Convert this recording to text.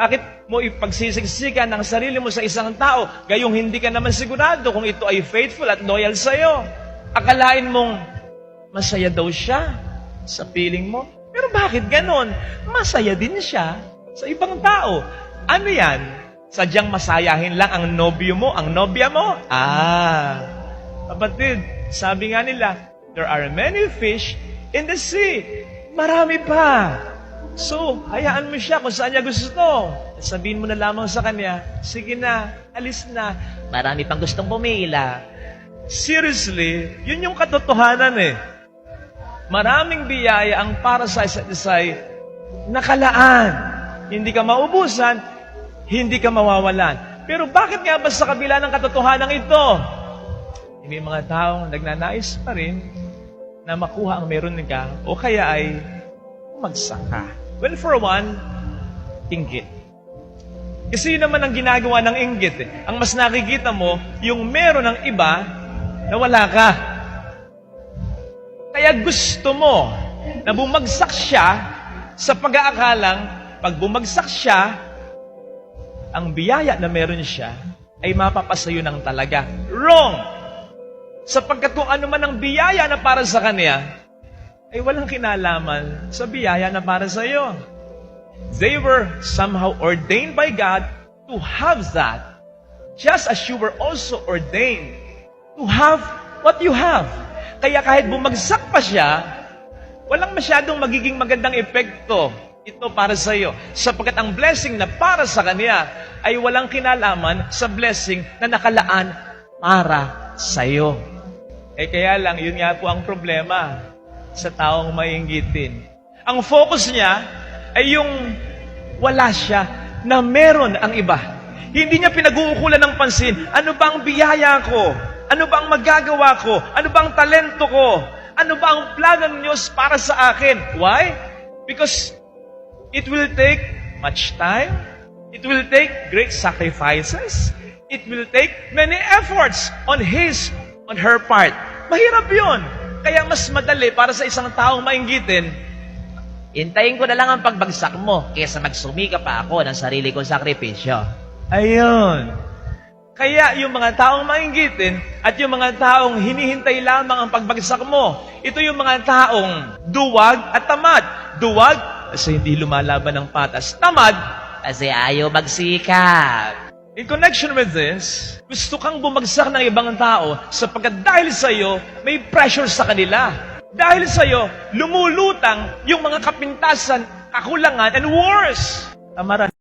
Bakit mo ipagsisiksikan ang sarili mo sa isang tao, gayong hindi ka naman sigurado kung ito ay faithful at loyal sa'yo? Akalain mong masaya daw siya sa piling mo. Pero bakit ganon? Masaya din siya sa ibang tao. Ano yan? Sadyang masayahin lang ang nobyo mo, ang nobya mo? Kapatid, sabi nga nila, there are many fish in the sea. Marami pa. So, hayaan mo siya kung saan niya gusto. Sabihin mo na lamang sa kanya, sige na, alis na. Marami pang gustong pumila. Seriously, yun yung katotohanan eh. Maraming biyaya ang para sa isa't isa'y nakalaan. Hindi ka maubusan, hindi ka mawawalan. Pero bakit nga ba sa kabila ng katotohanan ito? May mga taong nagnanais pa rin na makuha ang meron ka o kaya ay magsaka. Well, for one, inggit. Kasi yun naman ang ginagawa ng inggit. Ang mas nakikita mo, yung meron ng iba na wala ka. Kaya gusto mo na bumagsak siya sa pag-aakalang pag bumagsak siya, ang biyaya na meron siya ay mapapasayo ng talaga. Wrong! Sapagkat kung ano man ang biyaya na para sa kanya, ay walang kinalaman sa biyaya na para sa iyo. They were somehow ordained by God to have that, just as you were also ordained to have what you have. Kaya kahit bumagsak pa siya, walang masyadong magiging magandang epekto ito para sa iyo. Sapagkat ang blessing na para sa kanya ay walang kinalaman sa blessing na nakalaan para sa iyo. Kaya lang, yun nga po ang problema sa taong mainggitin. Ang focus niya ay yung wala siya na meron ang iba. Hindi niya pinag-uukulan ng pansin, ano ba ang biyaya ko? Ano ba ang magagawa ko? Ano ba ang talento ko? Ano ba ang plano ng Diyos para sa akin? Why? Because it will take much time. It will take great sacrifices. It will take many efforts on her part. Mahirap yun. Kaya mas madali para sa isang taong mainggitin, hintayin ko na lang ang pagbagsak mo kaysa magsumika pa ako ng sarili kong sakripisyo. Ayun. Kaya yung mga taong mainggitin at yung mga taong hinihintay lamang ang pagbagsak mo, ito yung mga taong duwag at tamad. Duwag kasi hindi lumalaban ng patas. Tamad kasi ayaw magsikap. In connection with this, gusto kang bumagsak ng ibang tao sapagkat dahil sa iyo, may pressure sa kanila. Dahil sa iyo, lumulutang yung mga kapintasan, kakulangan, and worse. Tamaran.